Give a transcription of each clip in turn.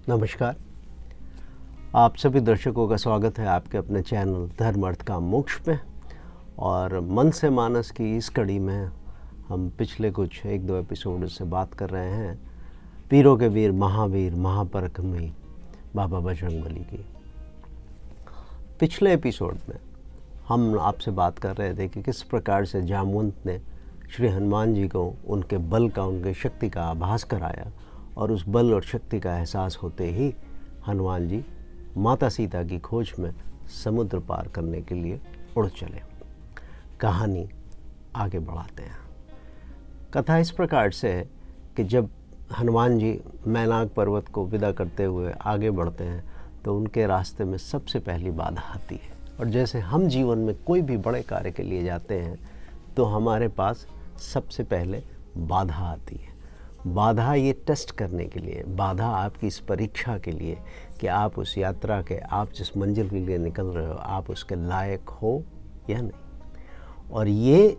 नमस्कार। आप सभी दर्शकों का स्वागत है आपके अपने चैनल धर्म अर्थ काम मोक्ष में। और मन से मानस की इस कड़ी में हम पिछले कुछ 1-2 एपिसोड से बात कर रहे हैं पीरों के वीर महावीर महापराक्रमी बाबा बजरंगबली की। पिछले एपिसोड में हम आपसे बात कर रहे थे कि किस प्रकार से जामवंत ने श्री हनुमान जी को उनके बल का, उनके शक्ति का आभास कराया और उस बल और शक्ति का एहसास होते ही हनुमान जी माता सीता की खोज में समुद्र पार करने के लिए उड़ चले। कहानी आगे बढ़ाते हैं। कथा इस प्रकार से है कि जब हनुमान जी मैनाक पर्वत को विदा करते हुए आगे बढ़ते हैं तो उनके रास्ते में सबसे पहली बाधा आती है। और जैसे हम जीवन में कोई भी बड़े कार्य के लिए जाते हैं तो हमारे पास सबसे पहले बाधा आती है। बाधा ये टेस्ट करने के लिए, बाधा आपकी इस परीक्षा के लिए कि आप उस यात्रा के, आप जिस मंजिल के लिए निकल रहे हो, आप उसके लायक हो या नहीं। और ये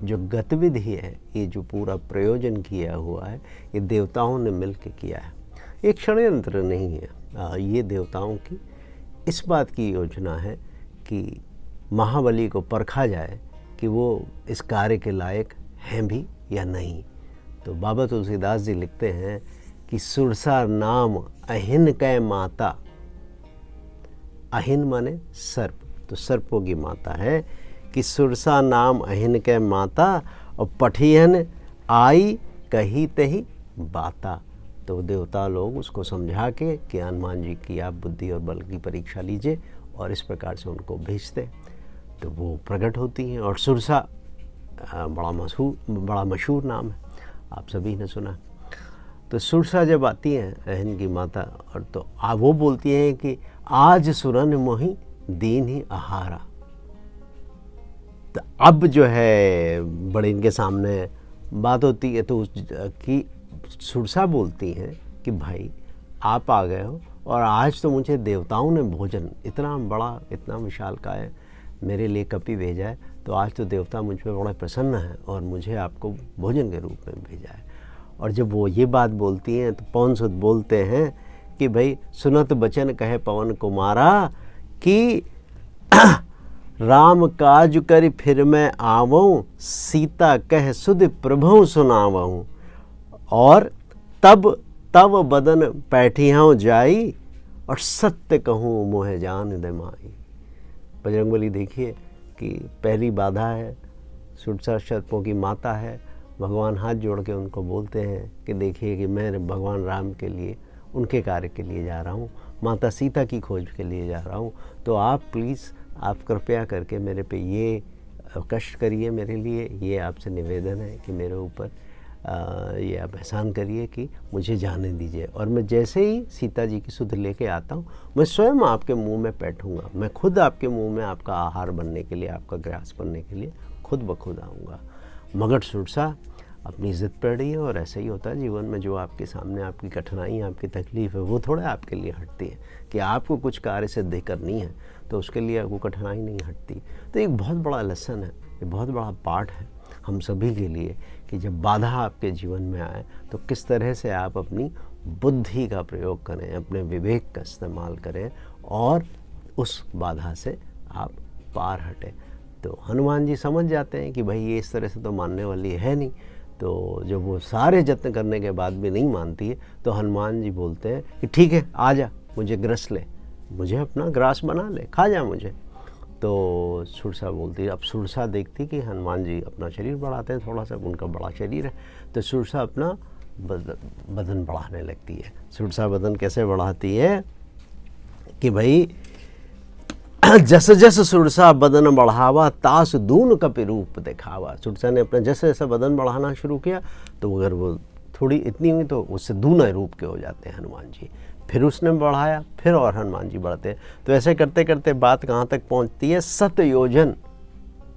जो गतिविधि है, ये जो पूरा प्रयोजन किया हुआ है, ये देवताओं ने मिल के किया है। एक षड्यंत्र नहीं है। ये देवताओं की इस बात की योजना है कि महाबली को परखा जाए कि वो इस कार्य के लायक हैं भी या नहीं। तो बाबा तुलसीदास जी लिखते हैं कि सुरसा नाम अहिन कै माता। अहिन माने सर्प, तो सर्पों की माता है कि सुरसा नाम अहिन कै माता और पठियन आई कही तही बाता। तो देवता लोग उसको समझा के कि हनुमान जी की आप बुद्धि और बल की परीक्षा लीजिए और इस प्रकार से उनको भेजते तो वो प्रकट होती हैं। और सुरसा बड़ा मशहूर नाम है, आप सभी ने सुना। तो सुरसा जब आती हैं अहन की माता, और तो वो बोलती हैं कि आज सुरन मोहि दीन ही आहारा। तो अब जो है बड़े इनके सामने बात होती है तो कि सुरसा बोलती हैं कि भाई आप आ गए हो और आज तो मुझे देवताओं ने भोजन इतना बड़ा, इतना विशालकाय मेरे लिए कपि भेजा है, तो आज तो देवता मुझ पर बड़ा प्रसन्न है और मुझे आपको भोजन के रूप में भेजा है। और जब वो ये बात बोलती हैं तो पवन सुत बोलते हैं कि भाई सुनत बचन कहे पवन कुमारा कि राम काज कर फिर मैं आवऊँ, सीता कह सुध प्रभु सुनावऊँ। और तब तब बदन पैठियाँ जाई और सत्य कहूँ मोह जान दे माई। बजरंगबली देखिए कि पहली बाधा है, सुरसा सर्पों की माता है। भगवान हाथ जोड़ के उनको बोलते हैं कि देखिए कि मैं भगवान राम के लिए, उनके कार्य के लिए जा रहा हूँ, माता सीता की खोज के लिए जा रहा हूँ। तो आप प्लीज़, आप कृपया करके मेरे पे ये कष्ट करिए मेरे लिए, ये आपसे निवेदन है कि मेरे ऊपर ये आप एहसान करिए कि मुझे जाने दीजिए। और मैं जैसे ही सीता जी की सुध लेके आता हूँ, मैं स्वयं आपके मुंह में बैठूँगा, मैं खुद आपके मुंह में आपका आहार बनने के लिए, आपका ग्रास बनने के लिए खुद ब खुद आऊँगा। मगर सुरसा अपनी ज़िद पर रही है। और ऐसा ही होता है जीवन में, जो आपके सामने आपकी कठिनाई, आपकी तकलीफ़ है, वो थोड़ा आपके लिए हटती है। कि आपको कुछ कार्य सिद्ध करनी है तो उसके लिए वो कठिनाई नहीं हटती। तो एक बहुत बड़ा लेसन है, एक बहुत बड़ा पार्ट है हम सभी के लिए कि जब बाधा आपके जीवन में आए तो किस तरह से आप अपनी बुद्धि का प्रयोग करें, अपने विवेक का इस्तेमाल करें और उस बाधा से आप पार हटें। तो हनुमान जी समझ जाते हैं कि भाई ये इस तरह से तो मानने वाली है नहीं। तो जब वो सारे यत्न करने के बाद भी नहीं मानती है तो हनुमान जी बोलते हैं कि ठीक है, आ जा, मुझे ग्रस ले, मुझे अपना ग्रास बना ले, खा जा मुझे। तो सुरसा बोलती है। अब सुरसा देखती कि हनुमान जी अपना शरीर बढ़ाते हैं, थोड़ा सा उनका बड़ा शरीर है, तो सुरसा अपना बदन बढ़ाने लगती है। सुरसा बदन कैसे बढ़ाती है कि भाई जस जस सुरसा बदन बढ़ावा, तास दून कपि रूप दिखावा। सुरसा ने अपना जैसे जैसा बदन बढ़ाना शुरू किया तो अगर वो थोड़ी इतनी हुई तो उससे दूना रूप के हो जाते हैं हनुमान जी। फिर उसने बढ़ाया, फिर और हनुमान जी बढ़ते हैं। तो ऐसे करते करते बात कहाँ तक पहुँचती है? सतयोजन।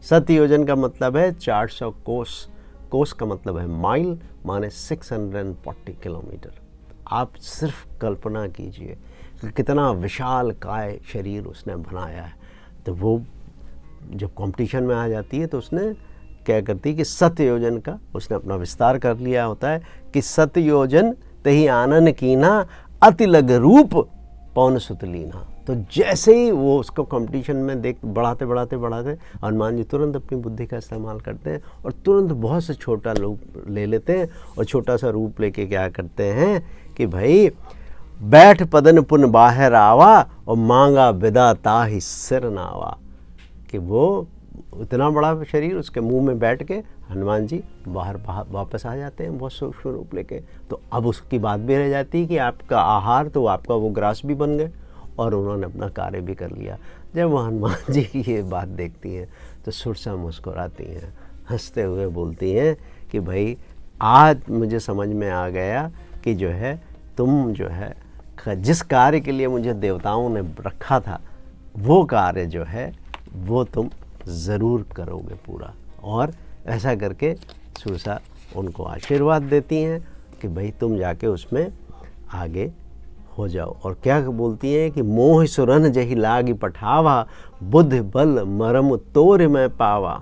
सतयोजन का मतलब है 400 कोस। कोस का मतलब है माइल, माने 640 किलोमीटर। आप सिर्फ कल्पना कीजिए कि कितना विशाल काय शरीर उसने बनाया है। तो वो जब कंपटीशन में आ जाती है तो उसने क्या करती है कि सतयोजन का उसने अपना विस्तार कर लिया होता है कि सतयोजन तही आनन कीना, अति लग रूप पवन सुत लीना। तो जैसे ही वो उसको कंपटीशन में देख बढ़ाते बढ़ाते बढ़ाते हनुमान जी तुरंत अपनी बुद्धि का इस्तेमाल करते हैं और तुरंत बहुत से छोटा रूप ले लेते हैं और छोटा सा रूप लेके क्या करते हैं कि भाई बैठ पदन पुन बाहर आवा और मांगा विदा ताहि सिर नावा, कि वो इतना बड़ा शरीर उसके मुंह में बैठ के हनुमान जी बाहर वापस आ जाते हैं बहुत सूक्ष्म रूप लेके। तो अब उसकी बात भी रह जाती है कि आपका आहार तो आपका वो ग्रास भी बन गए और उन्होंने अपना कार्य भी कर लिया। जब वो हनुमान जी की ये बात देखती हैं तो सुरसा मुस्कुराती हैं, हंसते हुए बोलती हैं कि भाई आज मुझे समझ में आ गया कि जो है तुम जो है जिस कार्य के लिए मुझे देवताओं ने रखा था वो कार्य जो है वो तुम ज़रूर करोगे पूरा। और ऐसा करके सुरसा उनको आशीर्वाद देती हैं कि भाई तुम जाके उसमें आगे हो जाओ। और क्या बोलती हैं कि मोह सुरन जही लागी पठावा, बुद्धि बल मरम तोर में पावा,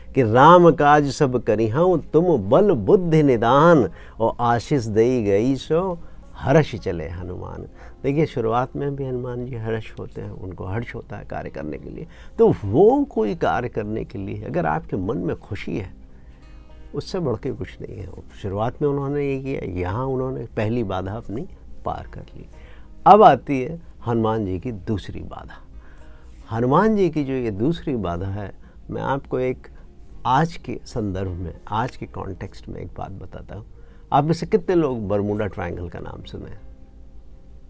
कि राम काज सब करिहूँ तुम बल बुद्धि निदान, और आशीष दई गई सो हर्ष चले हनुमान। देखिए शुरुआत में भी हनुमान जी हर्ष होते हैं, उनको हर्ष होता है कार्य करने के लिए। तो वो कोई कार्य करने के लिए अगर आपके मन में खुशी है उससे बढ़ के कुछ नहीं है। शुरुआत में उन्होंने ये किया, यहाँ उन्होंने पहली बाधा अपनी पार कर ली। अब आती है हनुमान जी की दूसरी बाधा। हनुमान जी की जो ये दूसरी बाधा है, मैं आपको एक आज के संदर्भ में, आज के कॉन्टेक्स्ट में एक बात बताता हूँ। आप में से कितने लोग बरमूडा ट्रायंगल का नाम सुने?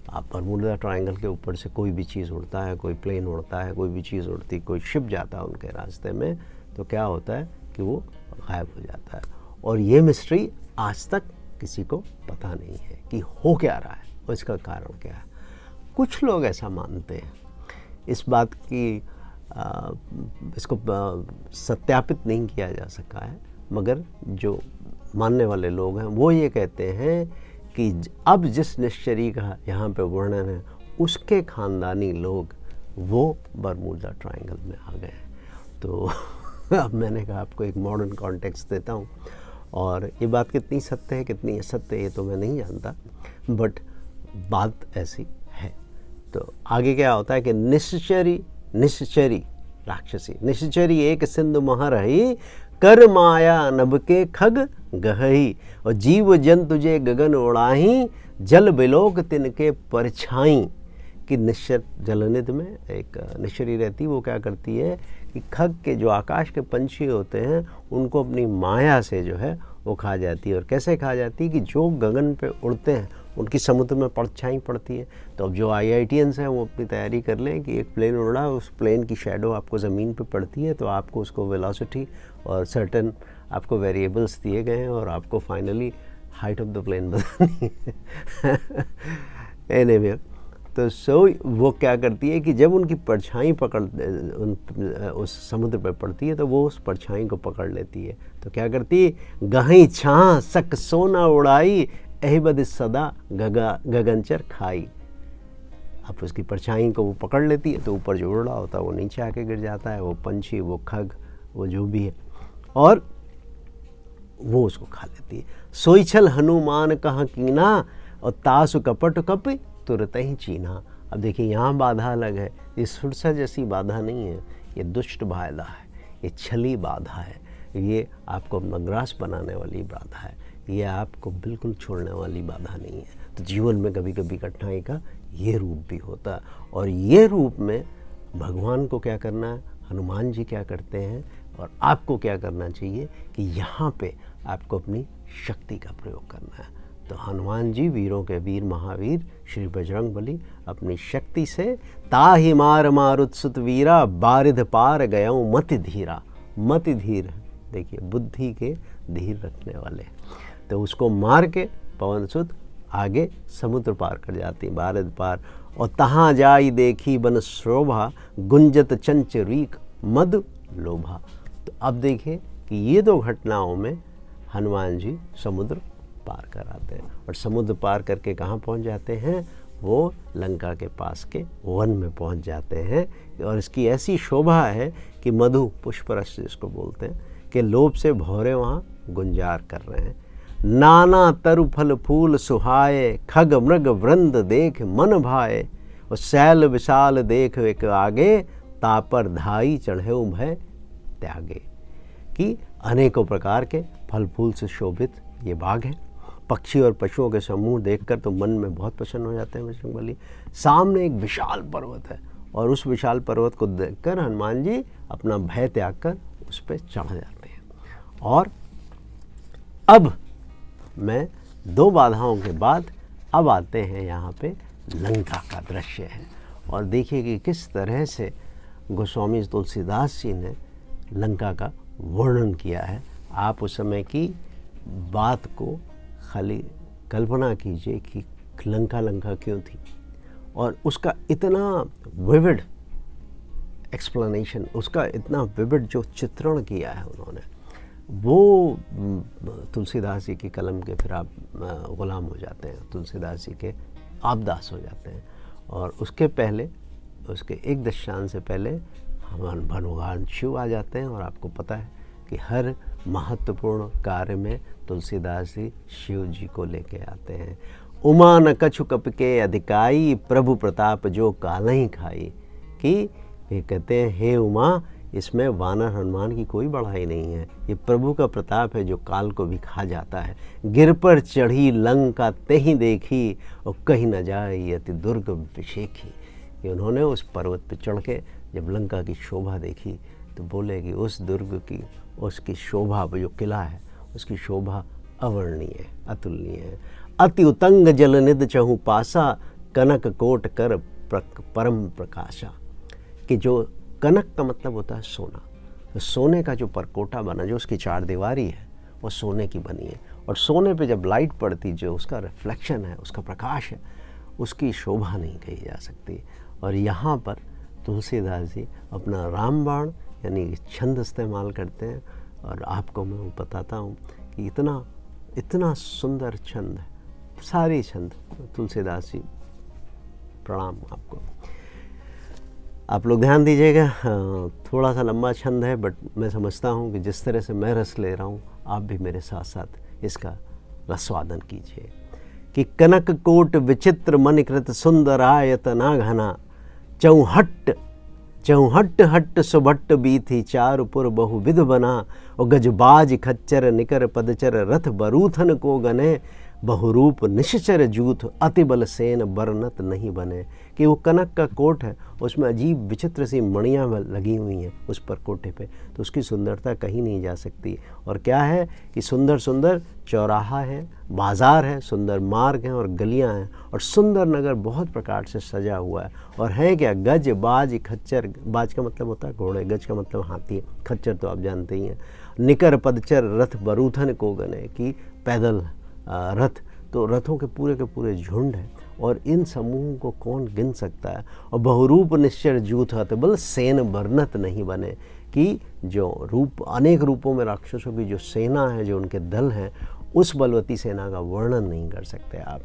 आप बरमूडा ट्रायंगल के ऊपर से कोई भी चीज़ उड़ता है, कोई प्लेन उड़ता है, कोई भी चीज़ उड़ती, कोई शिप जाता है उनके रास्ते में, तो क्या होता है कि वो गायब हो जाता है। और ये मिस्ट्री आज तक किसी को पता नहीं है कि हो क्या रहा है और इसका कारण क्या है। कुछ लोग ऐसा मानते हैं, इस बात की इसको सत्यापित नहीं किया जा सका है, मगर जो मानने वाले लोग हैं वो ये कहते हैं कि अब जिस निश्चरी का यहाँ पे वर्णन है उसके ख़ानदानी लोग वो बरमूडा ट्रायंगल में आ गए हैं। तो अब मैंने कहा आपको एक मॉडर्न कॉन्टेक्स्ट देता हूँ, और ये बात कितनी सत्य है कितनी असत्य ये तो मैं नहीं जानता, बट बात ऐसी है। तो आगे क्या होता है कि निश्चरी राक्षसी, निश्चरी एक सिंधु मह रही, कर माया नभ के खग गहई, और जीव जन तुझे गगन उड़ाही, जल बिलोक तिनके परछाई। कि निश्चर जलनिधि में एक निश्चरी रहती, वो क्या करती है कि खग के जो आकाश के पंछी होते हैं उनको अपनी माया से जो है वो खा जाती है। और कैसे खा जाती है कि जो गगन पे उड़ते हैं उनकी समुद्र में परछाई पड़ती है। तो अब जो IITians हैं वो अपनी तैयारी कर लें कि एक प्लेन उड़ रहा है, उस प्लेन की शैडो आपको ज़मीन पे पड़ती है, तो आपको उसको वेलोसिटी और सर्टेन आपको वेरिएबल्स दिए गए हैं और आपको finally height of the plane बतानी है। एनीवे, तो वो क्या करती है कि जब उनकी परछाई उस समुद्र पर पड़ती है तो वो उस परछाई को पकड़ लेती है। तो क्या करती है, गहई छाँ सक सोना उड़ाई, अहिबद सदा गगनचर खाई। अब उसकी परछाई को वो पकड़ लेती है तो ऊपर जो उड़ रहा होता है वो नीचे आके गिर जाता है, वो पंछी, वो खग, वो जो भी है, और वो उसको खा लेती है। सोईछल हनुमान कहाँ कीना, और तासु कपट कप तुरत ही चीना। अब देखिए यहाँ बाधा अलग है, ये सुरसा जैसी बाधा नहीं है, ये दुष्ट बाधा है, ये छली बाधा है, ये आपको अपना ग्रास बनाने वाली बाधा है, ये आपको बिल्कुल छोड़ने वाली बाधा नहीं है। तो जीवन में कभी कभी कठिनाई का ये रूप भी होता है, और ये रूप में भगवान को क्या करना है, हनुमान जी क्या करते हैं, और आपको क्या करना चाहिए कि यहाँ पे आपको अपनी शक्ति का प्रयोग करना है। तो हनुमान जी वीरों के वीर महावीर श्री बजरंगबली अपनी शक्ति से ताहि मार मारुत्सुत वीरा, बारिध पार गयऊँ मति धीरा। मति धीर, देखिए बुद्धि के धीर रखने वाले, तो उसको मार के पवन सुत आगे समुद्र पार कर जाती, बारिध पार। और तहाँ जाई देखी बन शोभा, गुंजत चंच रीक मद लोभा। तो अब देखिए कि ये दो घटनाओं में हनुमान जी समुद्र पार कर आते हैं, और समुद्र पार करके कहाँ पहुँच जाते हैं, वो लंका के पास के वन में पहुँच जाते हैं। और इसकी ऐसी शोभा है कि मधु पुष्परस जिसको बोलते हैं, कि लोभ से भौरे वहाँ गुंजार कर रहे हैं। नाना तरु फल फूल सुहाए, खग मृग वृंद देख मन भाए। और शैल विशाल देख एक आगे, तापर धाई चढ़े भय त्यागे। कि अनेकों प्रकार के फल फूल से शोभित ये बाग है। पक्षी और पशुओं के समूह देखकर तो मन में बहुत प्रसन्न हो जाते हैं बजरंगबली। सामने एक विशाल पर्वत है और उस विशाल पर्वत को देखकर हनुमान जी अपना भय त्याग कर उस पर चढ़ जाते हैं। और अब मैं 2 बाधाओं के बाद अब आते हैं यहाँ पे लंका का दृश्य है। और देखिए कि किस तरह से गोस्वामी तुलसीदास जी ने लंका का वर्णन किया है। आप उस समय की बात को खाली कल्पना कीजिए कि लंका क्यों थी, और उसका इतना विविड एक्सप्लेनेशन, उसका इतना विविड जो चित्रण किया है उन्होंने, वो तुलसीदास जी की कलम के फिर आप गुलाम हो जाते हैं, तुलसीदास जी के आपदास हो जाते हैं। और उसके पहले, उसके एक दशकान से पहले भगवान शिव आ जाते हैं। और आपको पता है कि हर महत्वपूर्ण कार्य में तुलसीदास जी शिव जी को लेके आते हैं। उमा न कछु कप के अधिकाई, प्रभु प्रताप जो काल ही खाई। कि ये कहते हैं हे उमा, इसमें वानर हनुमान की कोई बढ़ाई नहीं है, ये प्रभु का प्रताप है जो काल को भी खा जाता है। गिर पर चढ़ी लंका तेहि देखी, और कहीं न जाए अति दुर्ग विशेखी। कि उन्होंने उस पर्वत पर चढ़ के जब लंका की शोभा देखी तो बोले कि उस दुर्ग की, उसकी शोभा, जो किला है उसकी शोभा अवर्णनीय है, अतुलनीय है। अति उतंग जल निध चहु पासा, कनक कोट कर परम प्रकाशा। कि जो कनक का मतलब होता है सोना, तो सोने का जो परकोटा बना, जो उसकी 4 दीवारी है वो सोने की बनी है। और सोने पे जब लाइट पड़ती, जो उसका रिफ्लेक्शन है, उसका प्रकाश है, उसकी शोभा नहीं कही जा सकती। और यहाँ पर तुलसीदास जी अपना रामबाण यानी छंद इस्तेमाल करते हैं। और आपको मैं बताता हूँ कि इतना सुंदर छंद है, सारे छंद तुलसीदास जी, प्रणाम आपको। आप लोग ध्यान दीजिएगा, थोड़ा सा लंबा छंद है, बट मैं समझता हूँ कि जिस तरह से मैं रस ले रहा हूँ, आप भी मेरे साथ साथ इसका रसवादन कीजिए। कि कनक कोट विचित्र मनिकृत सुंदरायतना घना, चौहट्ट हट्ट सुभट्ट बीथी, चारुपुर बहुविध बना। और गजबाज खच्चर निकर पदचर, रथ बरूथन को गने, बहुरूप निश्चर जूथ, अति बल सेन बरनत नहीं बने। कि वो कनक का कोट है, उसमें अजीब विचित्र सी मणियाँ लगी हुई हैं उस पर कोटे पे, तो उसकी सुंदरता कहीं नहीं जा सकती। और क्या है कि सुंदर सुंदर चौराहा है, बाज़ार है, सुंदर मार्ग हैं और गलियाँ हैं, और सुंदर नगर बहुत प्रकार से सजा हुआ है। और है क्या, गज बाज खच्चर, बाज का मतलब होता है घोड़े, गज का मतलब हाथी, खच्चर तो आप जानते ही हैं। निकर पदचर रथ बरूथन को गने, की पैदल रथ, तो रथों के पूरे झुंड है, और इन समूहों को कौन गिन सकता है। और बहुरूप निश्चर जूथ बल सेन बरनत नहीं बने। कि जो रूप, अनेक रूपों में राक्षसों की जो सेना है, जो उनके दल हैं, उस बलवती सेना का वर्णन नहीं कर सकते आप।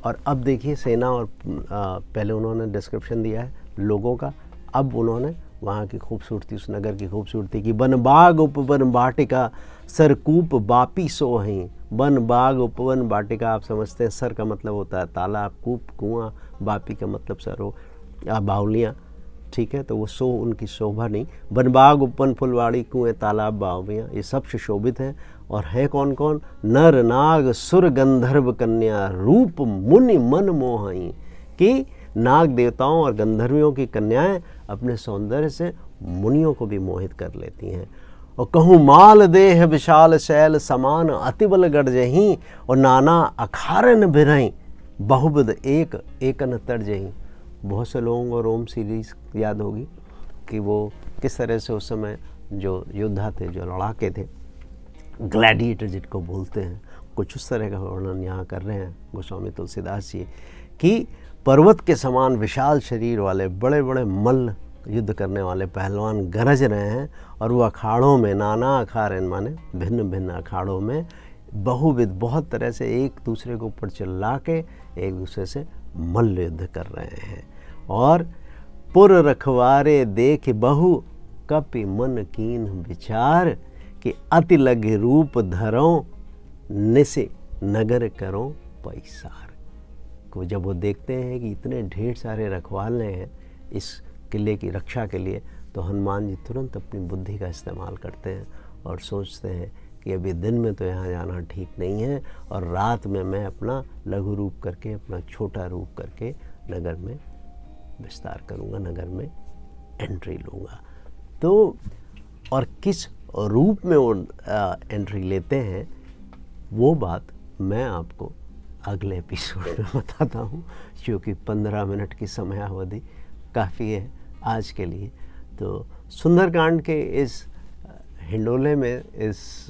और अब देखिए सेना, और पहले उन्होंने डिस्क्रिप्शन दिया है लोगों का, अब उन्होंने वहाँ की खूबसूरती, उस नगर की खूबसूरती की। वन बाग उपवन वाटिका, सरकूप बापी सोहीं। वन बाग उपवन वाटिका, आप समझते हैं सर का मतलब होता है तालाब, कूप कुआं, बापी का मतलब सरो या बावलियाँ, ठीक है, तो वो सो उनकी शोभा नहीं। वन बाग उपवन फुलवाड़ी कुएँ तालाब बावलियाँ, ये सब सुशोभित हैं। और है कौन कौन, नर नाग सुर गंधर्व कन्या, रूप मुनि मन मोहई। कि नाग देवताओं और गंधर्वियों की कन्याएं अपने सौंदर्य से मुनियों को भी मोहित कर लेती हैं। और कहूँ माल देह विशाल शैल समान, अतिबल गर्जहीं। और नाना अखारन बिरहीं, बहुविध एकन तर्जहीं। बहुत से लोगों को रोम सीरीज याद होगी कि वो किस तरह से उस समय जो योद्धा थे, जो लड़ाके थे, ग्लैडिएटर जिनको बोलते हैं, कुछ उस तरह का वर्णन यहाँ कर रहे हैं गोस्वामी तुलसीदास जी। कि पर्वत के समान विशाल शरीर वाले बड़े बड़े मल्ल, युद्ध करने वाले पहलवान गरज रहे हैं। और वो अखाड़ों में, नाना अखाड़न माने भिन्न भिन्न अखाड़ों में, बहुविध, बहुत तरह से एक दूसरे के ऊपर चिल्ला के एक दूसरे से मल्ल युद्ध कर रहे हैं। और पुर रखवारे देख बहु, कपि मन कीन विचार। कि अति लग रूप धरों निसे नगर करो पैसार को। जब वो देखते हैं कि इतने ढेर सारे रखवाले हैं इस किले की रक्षा के लिए, तो हनुमान जी तुरंत अपनी बुद्धि का इस्तेमाल करते हैं और सोचते हैं कि अभी दिन में तो यहाँ जाना ठीक नहीं है, और रात में मैं अपना लघु रूप करके, अपना छोटा रूप करके नगर में विस्तार करूँगा, नगर में एंट्री लूँगा। तो और किस रूप में वो एंट्री लेते हैं, वो बात मैं आपको अगले एपिसोड में बताता हूँ, क्योंकि 15 मिनट की समयावधि काफ़ी है आज के लिए। तो सुंदरकांड के इस हिंडोले में, इस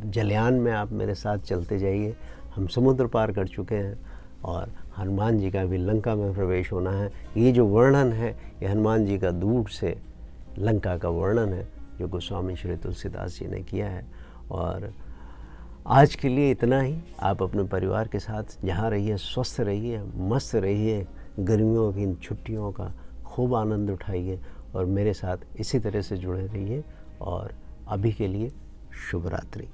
जलयान में आप मेरे साथ चलते जाइए। हम समुद्र पार कर चुके हैं और हनुमान जी का भी लंका में प्रवेश होना है। ये जो वर्णन है, ये हनुमान जी का दूर से लंका का वर्णन है जो गोस्वामी श्री तुलसीदास जी ने किया है। और आज के लिए इतना ही। आप अपने परिवार के साथ जहाँ रहिए, स्वस्थ रहिए, मस्त रहिए, गर्मियों की इन छुट्टियों का खूब आनंद उठाइए और मेरे साथ इसी तरह से जुड़े रहिए। और अभी के लिए शुभ रात्रि।